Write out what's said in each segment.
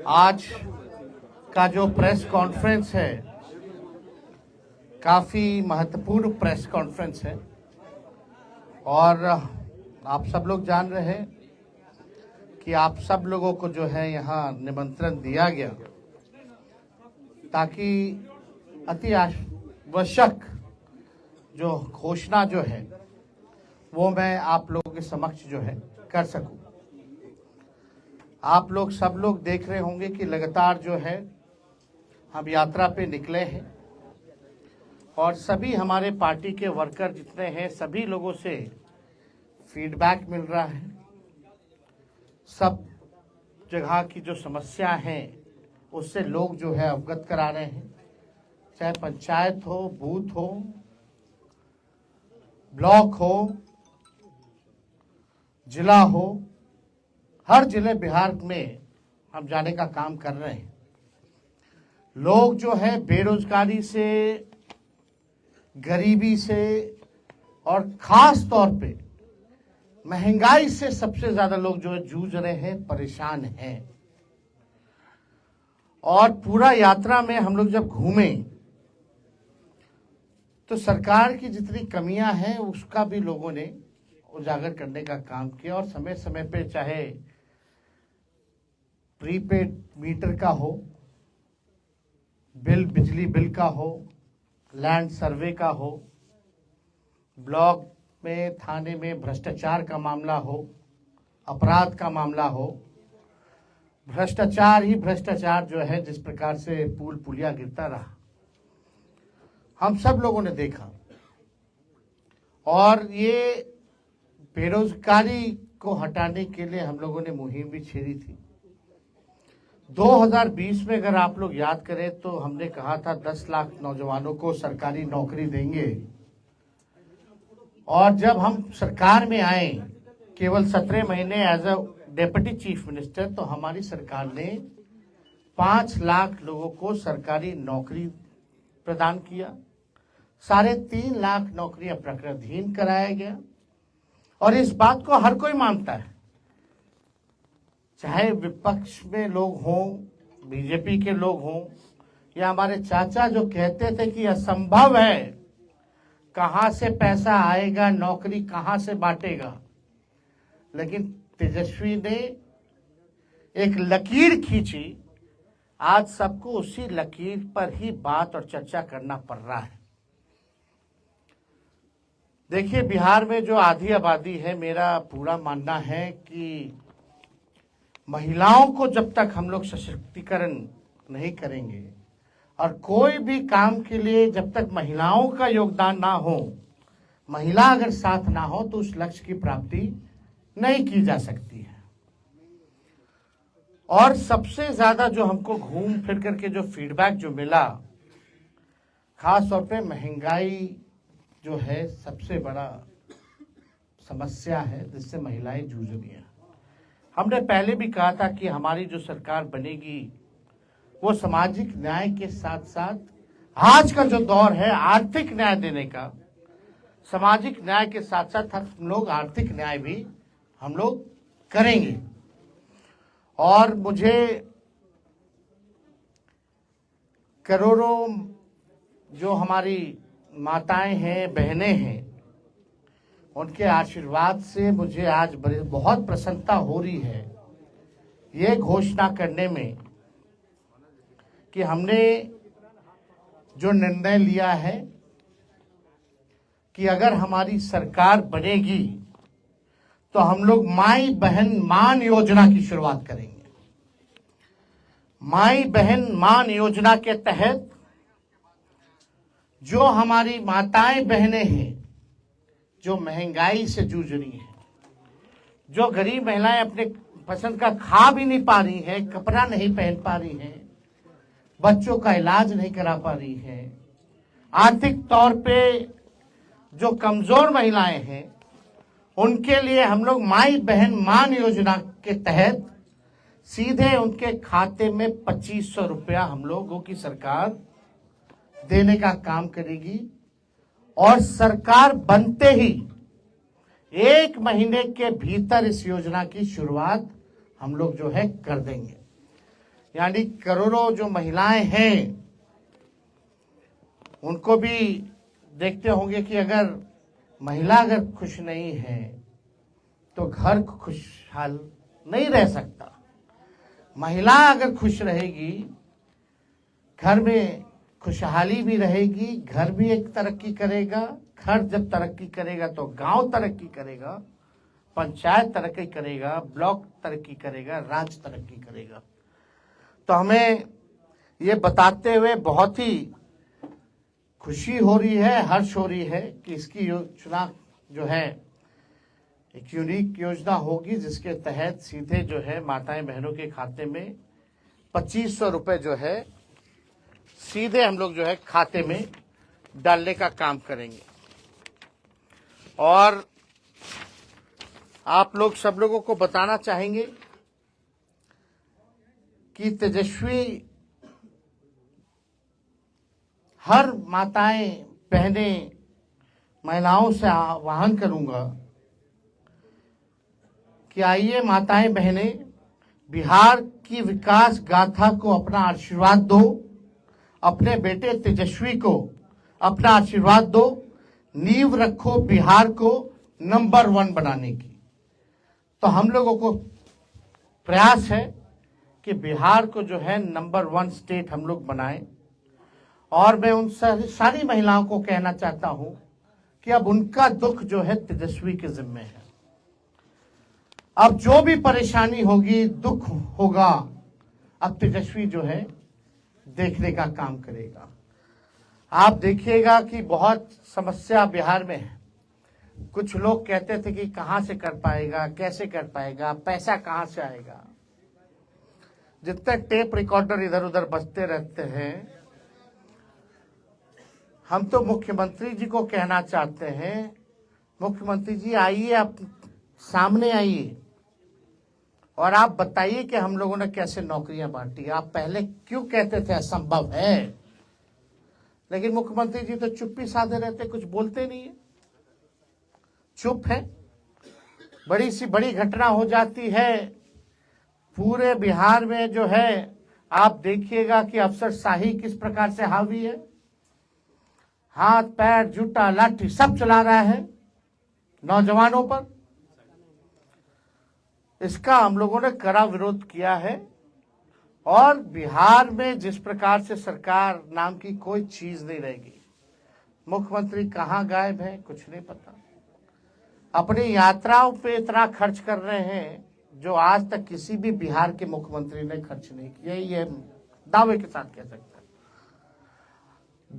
आज का जो प्रेस कॉन्फ्रेंस है काफ़ी महत्वपूर्ण प्रेस कॉन्फ्रेंस है और आप सब लोग जान रहे हैं कि आप सब लोगों को जो है यहाँ निमंत्रण दिया गया ताकि अति आवश्यक जो घोषणा जो है वो मैं आप लोगों के समक्ष जो है कर सकूं। आप लोग सब लोग देख रहे होंगे कि लगातार जो है हम यात्रा पे निकले हैं और सभी हमारे पार्टी के वर्कर जितने हैं सभी लोगों से फीडबैक मिल रहा है। सब जगह की जो समस्या है उससे लोग जो है अवगत करा रहे हैं, चाहे पंचायत हो, बूथ हो, ब्लॉक हो, जिला हो, हर जिले बिहार में हम जाने का काम कर रहे हैं। लोग जो है बेरोजगारी से, गरीबी से और खास तौर पे महंगाई से सबसे ज्यादा लोग जो है जूझ रहे हैं, परेशान हैं। और पूरा यात्रा में हम लोग जब घूमे तो सरकार की जितनी कमियां हैं उसका भी लोगों ने उजागर करने का काम किया और समय समय पे चाहे प्रीपेड मीटर का हो, बिजली बिल का हो, लैंड सर्वे का हो, ब्लॉक में थाने में भ्रष्टाचार का मामला हो, अपराध का मामला हो, भ्रष्टाचार ही भ्रष्टाचार जो है जिस प्रकार से पुल पुलिया गिरता रहा हम सब लोगों ने देखा। और ये बेरोजगारी को हटाने के लिए हम लोगों ने मुहिम भी छेड़ी थी। 2020 में अगर आप लोग याद करें तो हमने कहा था 10 लाख नौजवानों को सरकारी नौकरी देंगे और जब हम सरकार में आए केवल 17 महीने as a deputy chief minister तो हमारी सरकार ने 5 लाख लोगों को सरकारी नौकरी प्रदान किया। 3.5 लाख नौकरियां प्रकृतिहीन कराया गया और इस बात को हर कोई मानता है, चाहे विपक्ष में लोग हों, बीजेपी के लोग हों या हमारे चाचा जो कहते थे कि असंभव है, कहां से पैसा आएगा, नौकरी कहां से बांटेगा। लेकिन तेजस्वी ने एक लकीर खींची, आज सबको उसी लकीर पर ही बात और चर्चा करना पड़ रहा है। देखिए, बिहार में जो आधी आबादी है, मेरा पूरा मानना है कि महिलाओं को जब तक हम लोग सशक्तिकरण नहीं करेंगे और कोई भी काम के लिए जब तक महिलाओं का योगदान ना हो, महिला अगर साथ ना हो तो उस लक्ष्य की प्राप्ति नहीं की जा सकती है। और सबसे ज्यादा जो हमको घूम फिर करके जो फीडबैक जो मिला, खास तौर पे महंगाई जो है सबसे बड़ा समस्या है जिससे महिलाएं जूझ रही हैं। हमने पहले भी कहा था कि हमारी जो सरकार बनेगी वो सामाजिक न्याय के साथ साथ आज का जो दौर है आर्थिक न्याय देने का, सामाजिक न्याय के साथ साथ हम लोग आर्थिक न्याय भी हम लोग करेंगे। और मुझे करोड़ों जो हमारी माताएं हैं, बहनें हैं, उनके आशीर्वाद से मुझे आज बहुत प्रसन्नता हो रही है ये घोषणा करने में कि हमने जो निर्णय लिया है कि अगर हमारी सरकार बनेगी तो हम लोग माई बहन मान योजना की शुरुआत करेंगे। माई बहन मान योजना के तहत जो हमारी माताएं बहनें हैं जो महंगाई से जूझ रही हैं, जो गरीब महिलाएं अपने पसंद का खा भी नहीं पा रही हैं, कपड़ा नहीं पहन पा रही हैं, बच्चों का इलाज नहीं करा पा रही हैं, आर्थिक तौर पे जो कमजोर महिलाएं हैं, उनके लिए हम लोग माई बहन मान योजना के तहत सीधे उनके खाते में 2500 रुपया हम लोगों की सरकार देने का काम करेगी। और सरकार बनते ही 1 महीने के भीतर इस योजना की शुरुआत हम लोग जो है कर देंगे। यानी करोड़ों जो महिलाएं हैं उनको भी देखते होंगे कि अगर महिला अगर खुश नहीं है तो घर खुशहाल नहीं रह सकता। महिला अगर खुश रहेगी, घर में खुशहाली भी रहेगी, घर भी एक तरक्की करेगा। घर जब तरक्की करेगा तो गांव तरक्की करेगा, पंचायत तरक्की करेगा, ब्लॉक तरक्की करेगा, राज्य तरक्की करेगा। तो हमें ये बताते हुए बहुत ही खुशी हो रही है, हर्ष हो रही है कि इसकी योजना जो है एक यूनिक योजना होगी, जिसके तहत सीधे जो है माताएं बहनों के खाते में 2500 रुपये जो है सीधे हम लोग जो है खाते में डालने का काम करेंगे। और आप लोग सब लोगों को बताना चाहेंगे कि तेजस्वी हर माताएं बहनें महिलाओं से आह्वान करूंगा कि आइए माताएं बहनें, बिहार की विकास गाथा को अपना आशीर्वाद दो, अपने बेटे तेजस्वी को अपना आशीर्वाद दो, नींव रखो बिहार को नंबर 1 बनाने की। तो हम लोगों को प्रयास है कि बिहार को जो है नंबर 1 स्टेट हम लोग बनाएं। और मैं उन सारी महिलाओं को कहना चाहता हूं कि अब उनका दुख जो है तेजस्वी के जिम्मे है। अब जो भी परेशानी होगी, दुख होगा, अब तेजस्वी जो है देखने का काम करेगा। आप देखिएगा कि बहुत समस्या बिहार में है। कुछ लोग कहते थे कि कहां से कर पाएगा, कैसे कर पाएगा, पैसा कहां से आएगा। जितने टेप रिकॉर्डर इधर उधर बजते रहते हैं, हम तो मुख्यमंत्री जी को कहना चाहते हैं, मुख्यमंत्री जी आइए, आप सामने आइए और आप बताइए कि हम लोगों ने कैसे नौकरियां बांटी। आप पहले क्यों कहते थे असंभव है, लेकिन मुख्यमंत्री जी तो चुप्पी साधे रहते, कुछ बोलते नहीं है, चुप है। बड़ी सी बड़ी घटना हो जाती है, पूरे बिहार में जो है आप देखिएगा कि अफसरशाही किस प्रकार से हावी है। हाथ पैर जूता लाठी सब चला रहा है नौजवानों पर। इसका हम लोगों ने कड़ा विरोध किया है। और बिहार में जिस प्रकार से सरकार नाम की कोई चीज नहीं रहेगी। मुख्यमंत्री कहां गायब है कुछ नहीं पता। अपनी यात्राओं पे इतना खर्च कर रहे हैं जो आज तक किसी भी बिहार के मुख्यमंत्री ने खर्च नहीं किया, ये दावे के साथ कह सकते हैं।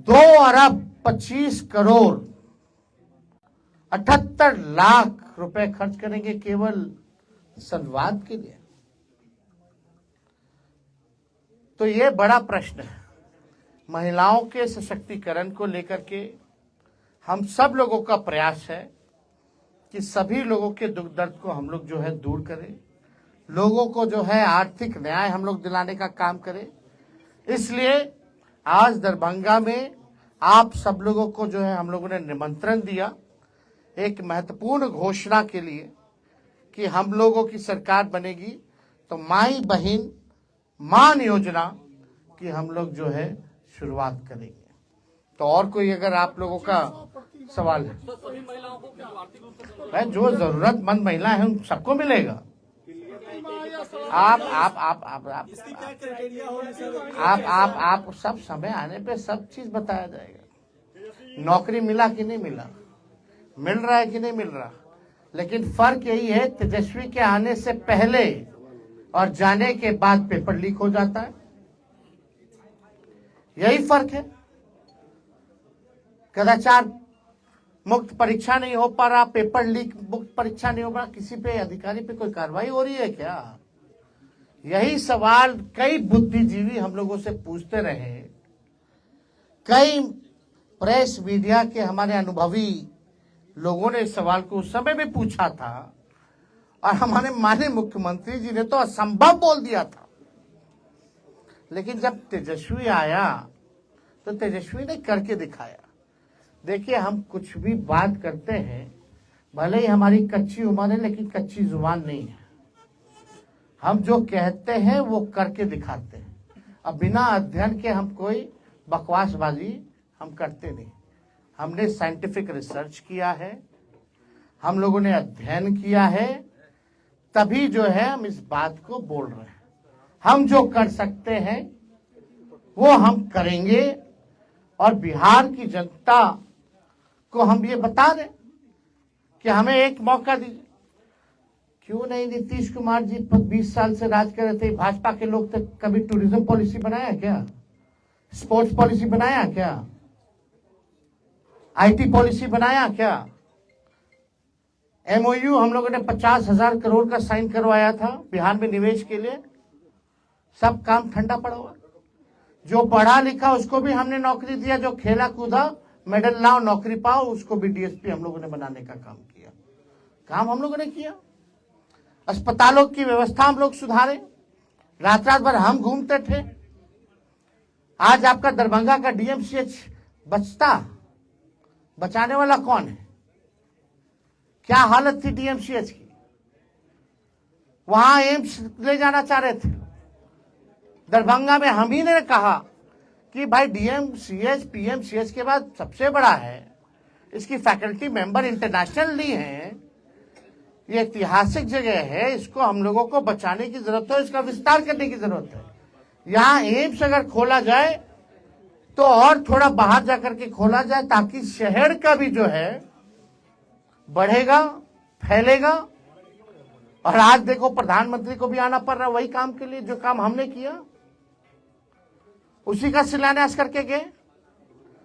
2 अरब 25 करोड़ 78 लाख रुपए खर्च करेंगे केवल संवाद के लिए। तो ये बड़ा प्रश्न है। महिलाओं के सशक्तिकरण को लेकर के हम सब लोगों का प्रयास है कि सभी लोगों के दुख दर्द को हम लोग जो है दूर करें, लोगों को जो है आर्थिक न्याय हम लोग दिलाने का काम करें। इसलिए आज दरभंगा में आप सब लोगों को जो है हम लोगों ने निमंत्रण दिया एक महत्वपूर्ण घोषणा के लिए कि हम लोगों की सरकार बनेगी तो माई बहन मान योजना की हम लोग जो है शुरुआत करेंगे। तो और कोई अगर आप लोगों का सवाल है, जो जरूरतमंद महिला है उन सबको मिलेगा। आप सब समय आने पे सब चीज बताया जाएगा। नौकरी मिला कि नहीं मिला, मिल रहा है कि नहीं मिल रहा, लेकिन फर्क यही है तेजस्वी के आने से पहले और जाने के बाद पेपर लीक हो जाता है, यही फर्क है। कदाचार मुक्त परीक्षा नहीं हो पा रहा, पेपर लीक मुक्त परीक्षा नहीं हो पा रहा, किसी पे अधिकारी पे कोई कार्रवाई हो रही है क्या? यही सवाल कई बुद्धिजीवी हम लोगों से पूछते रहे, कई प्रेस मीडिया के हमारे अनुभवी लोगों ने इस सवाल को उस समय भी पूछा था और हमारे माननीय मुख्यमंत्री जी ने तो असंभव बोल दिया था। लेकिन जब तेजस्वी आया तो तेजस्वी ने करके दिखाया। देखिए, हम कुछ भी बात करते हैं, भले ही हमारी कच्ची उम्र है लेकिन कच्ची जुबान नहीं है। हम जो कहते हैं वो करके दिखाते हैं। अब बिना अध्ययन के हम कोई बकवासबाजी हम करते नहीं। हमने साइंटिफिक रिसर्च किया है, हम लोगों ने अध्ययन किया है, तभी जो है हम इस बात को बोल रहे हैं। हम जो कर सकते हैं वो हम करेंगे और बिहार की जनता को हम ये बता दें कि हमें एक मौका दीजिए। क्यों नहीं नीतीश कुमार जी 20 साल से राज कर रहे थे, भाजपा के लोग तक कभी टूरिज्म पॉलिसी बनाया क्या? स्पोर्ट्स पॉलिसी बनाया क्या? आईटी पॉलिसी बनाया क्या? एमओयू हम लोगों ने 50,000 करोड़ का साइन करवाया था बिहार में निवेश के लिए, सब काम ठंडा पड़ा हुआ। जो पढ़ा लिखा उसको भी हमने नौकरी दिया, जो खेला कूदा मेडल लाओ नौकरी पाओ उसको भी डीएसपी हम लोगों ने बनाने का काम किया। काम हम लोगों ने किया। अस्पतालों की व्यवस्था हम लोग सुधारे, रात रात भर हम घूमते थे। आज आपका दरभंगा का डीएमसीएच बचाने वाला कौन है? क्या हालत थी डीएमसीएच की? वहां एम्स ले जाना चाह रहे थे। दरभंगा में हम ही ने कहा कि भाई डीएमसीएच पीएमसीएच के बाद सबसे बड़ा है, इसकी फैकल्टी मेंबर इंटरनेशनल ली है, ये ऐतिहासिक जगह है, इसको हम लोगों को बचाने की जरूरत है, इसका विस्तार करने की जरूरत है। यहाँ एम्स अगर खोला जाए तो और थोड़ा बाहर जाकर के खोला जाए ताकि शहर का भी जो है बढ़ेगा, फैलेगा। और आज देखो प्रधानमंत्री को भी आना पड़ रहा है वही काम के लिए जो काम हमने किया, उसी का शिलान्यास करके गए।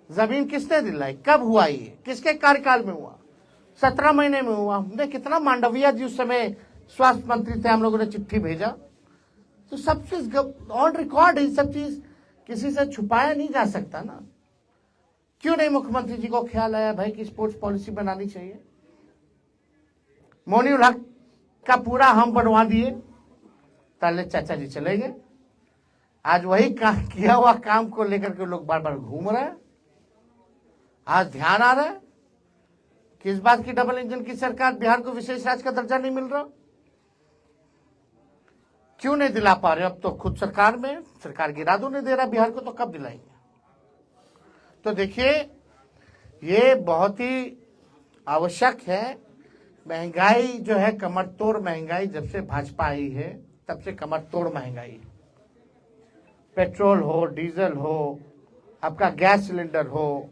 जमीन किसने दिलाई? कब हुआ? ये किसके कार्यकाल में हुआ? 17 महीने में हुआ। हमने कितना, मांडविया जी उस समय स्वास्थ्य मंत्री थे, हम लोगों ने चिट्ठी भेजा। तो सब चीज ऑन रिकॉर्ड है, सब चीज किसी से छुपाया नहीं जा सकता ना। क्यों नहीं मुख्यमंत्री जी को ख्याल आया भाई कि स्पोर्ट्स पॉलिसी बनानी चाहिए? मोनी उल हक का पूरा हम बनवा दिए, पहले चाचा जी चले गए। आज वही किया हुआ काम को लेकर के लोग बार बार घूम रहे हैं। आज ध्यान आ रहा है कि इस बात की डबल इंजन की सरकार, बिहार को विशेष राज्य का दर्जा नहीं मिल रहा। क्यों नहीं दिला पा रहे? अब तो खुद सरकार में, सरकार गिरा दो नहीं दे रहा बिहार को, तो कब दिलाएंगे? तो देखिए ये बहुत ही आवश्यक है। महंगाई जो है कमर तोड़ महंगाई, जब से भाजपा आई है तब से कमर तोड़ महंगाई। पेट्रोल हो, डीजल हो, आपका गैस सिलेंडर हो।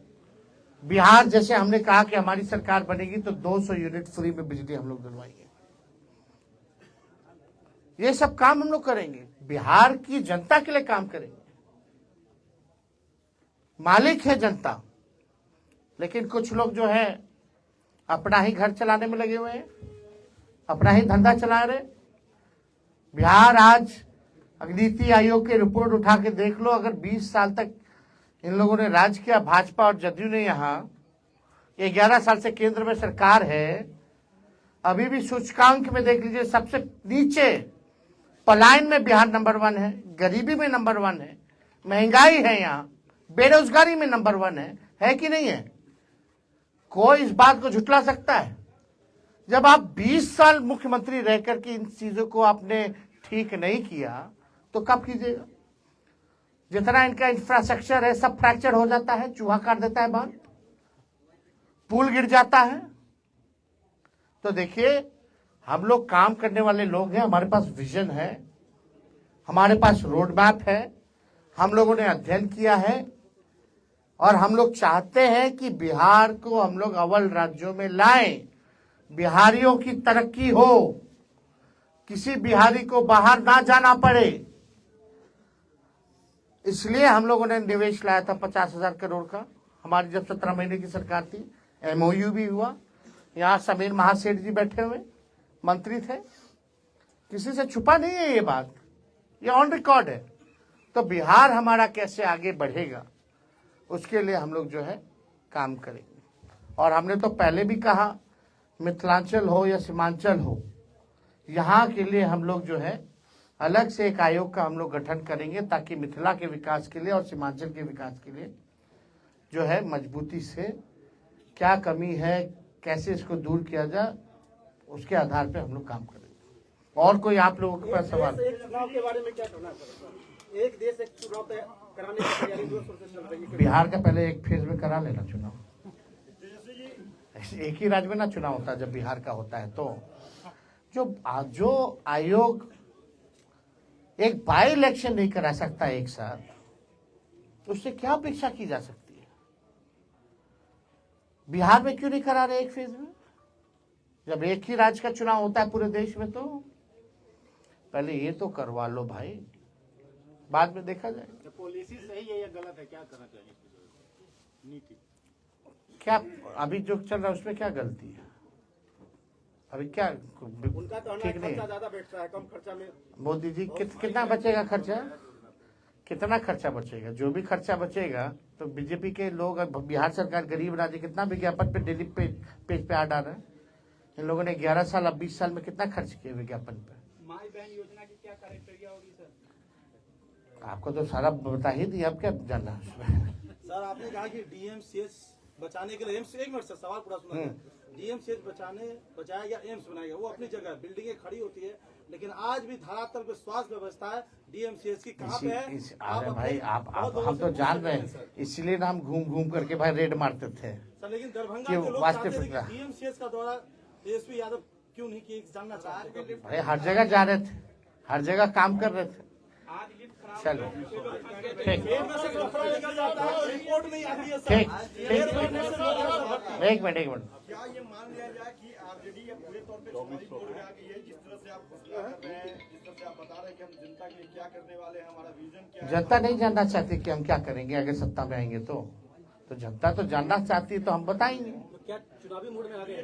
बिहार जैसे हमने कहा कि हमारी सरकार बनेगी तो 200 यूनिट फ्री में बिजली हम लोग दिलवाएंगे। ये सब काम हम लोग करेंगे, बिहार की जनता के लिए काम करेंगे। मालिक है जनता, लेकिन कुछ लोग जो है अपना ही घर चलाने में लगे हुए हैं, अपना ही धंधा चला रहे। बिहार आज नीति आयोग की रिपोर्ट उठा के देख लो, अगर 20 साल तक इन लोगों ने राज किया, भाजपा और जदयू ने, यहाँ 11 साल से केंद्र में सरकार है, अभी भी सूचकांक में देख लीजिए सबसे नीचे, पलायन में बिहार नंबर 1 है, गरीबी में नंबर 1 है, महंगाई है, यहाँ बेरोजगारी में नंबर 1 है कि नहीं है? कोई इस बात को झुटला सकता है? जब आप 20 साल मुख्यमंत्री रहकर के इन चीजों को आपने ठीक नहीं किया तो कब कीजिएगा? जितना इनका इंफ्रास्ट्रक्चर है सब फ्रैक्चर हो जाता है, चूहा काट देता है बांध, पुल गिर जाता है। तो देखिए हम लोग काम करने वाले लोग हैं, हमारे पास विजन है, हमारे पास रोड मैप है, हम लोगों ने अध्ययन किया है और हम लोग चाहते हैं कि बिहार को हम लोग अव्वल राज्यों में लाएं, बिहारियों की तरक्की हो, किसी बिहारी को बाहर ना जाना पड़े। इसलिए हम लोगों ने निवेश लाया था 50,000 करोड़ का, हमारी जब 17 महीने की सरकार थी। एमओयू भी हुआ, यहाँ समीर महासेठ जी बैठे हुए मंत्री थे, किसी से छुपा नहीं है ये बात, ये ऑन रिकॉर्ड है। तो बिहार हमारा कैसे आगे बढ़ेगा उसके लिए हम लोग जो है काम करेंगे। और हमने तो पहले भी कहा, मिथिलांचल हो या सीमांचल हो, यहाँ के लिए हम लोग जो है अलग से एक आयोग का हम लोग गठन करेंगे ताकि मिथिला के विकास के लिए और सीमांचल के विकास के लिए जो है मजबूती से क्या कमी है, कैसे इसको दूर किया जाए, उसके आधार पे हम लोग काम करेंगे। और कोई आप लोगों के पास सवाल? चुनाव के बारे में क्या कहना है? एक देश एक चुनाव कराने की तैयारी 2 साल से चल रही है। बिहार का पहले एक फेज में करा लेना चुनाव, एक ही राज्य में ना चुनाव होता है। जब बिहार का होता है तो जो आयोग एक बाई इलेक्शन नहीं करा सकता एक साथ, तो उससे क्या अपेक्षा की जा सकती है? बिहार में क्यों नहीं करा रहे एक फेज में? जब एक ही राज्य का चुनाव होता है पूरे देश में, तो पहले ये तो करवा लो भाई, बाद में देखा जाएगा। पॉलिसी सही है या गलत है, क्या करना चाहिए नीति? क्या अभी जो चल रहा है उसमें क्या गलती है? अभी क्या उनका तो ठीक नहीं खर्चा है? ज्यादा बैठता है, कम खर्चा में। मोदी जी कितना बचेगा खर्चा? कितना खर्चा बचेगा? जो भी खर्चा बचेगा तो बीजेपी के लोग, बिहार सरकार गरीब राज्य, कितना विज्ञापन पे डेली पेज पे आ डाल रहे हैं। इन लोगों ने 11 साल अब 20 साल में कितना खर्च किया विज्ञापन पे? माई बहन योजना की क्या क्राइटेरिया होगी सर? आपको तो सारा बता ही दिया, अब क्या जानना है उसमें? सर आपने कहा कि डीएमसीएच बचाने के लिए एम्स, एक मिनट सर सवाल पूरा सुना। डीएमसीएच बचाया या एम्स बनाया, वो अपनी जगह बिल्डिंगें खड़ी होती है, लेकिन आज भी धरातल पे स्वास्थ्य व्यवस्था है डीएमसीएच की कहाँ पे है? अरे भाई आप हम तो जान रहे हैं, इसलिए ना हम घूम घूम करके भाई रेड मारते थे सर। लेकिन दरभंगा कि के लोग वास्तविक चाहते थे कि डीएमसीएच का दौरा एसपी यादव क्यों नहीं किए, जानना चाहते थे। भाई हर जगह जा रहे थे, हर जगह काम कर रहे थे। चलो ठीक रिपोर्ट नहीं आती है ठीक सर। एक मिनट क्या ये मान लिया जाए कि आरजेडी या पूरे तौर पे चुनावी मोड में आ गई है? जिस तरह से आप फैसला कर रहे हैं, जिस तरह से आप बता रहे हैं कि हम जनता के लिए क्या करने वाले हैं, हमारा विजन क्या है। जनता नहीं जानना चाहती कि हम क्या करेंगे अगर सत्ता में आएंगे तो जनता तो जानना चाहती है, तो हम बताएंगे। तो क्या चुनावी मोड में आ गए?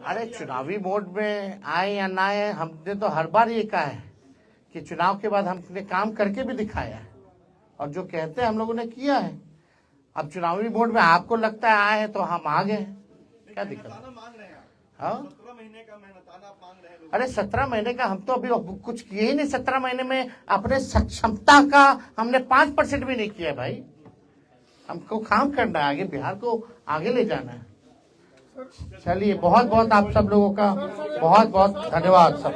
अरे चुनावी मोड में आए या ना आए, हमने तो हर बार ये कहा है कि चुनाव के बाद हमने काम करके भी दिखाया है, और जो कहते हैं हम लोगों ने किया है। अब चुनावी मोड में आपको लगता है आए हैं तो हम आ गए, क्या दिक्कत है? हाँ 17 महीने का मेहनताना मांग रहे हैं। अरे 17 महीने का हम तो अभी कुछ किए ही नहीं। 17 महीने में अपने सक्षमता का हमने 5% भी नहीं किया भाई। हमको काम करना है, आगे बिहार को आगे ले जाना है। चलिए बहुत बहुत आप सब लोगों का बहुत बहुत धन्यवाद सब।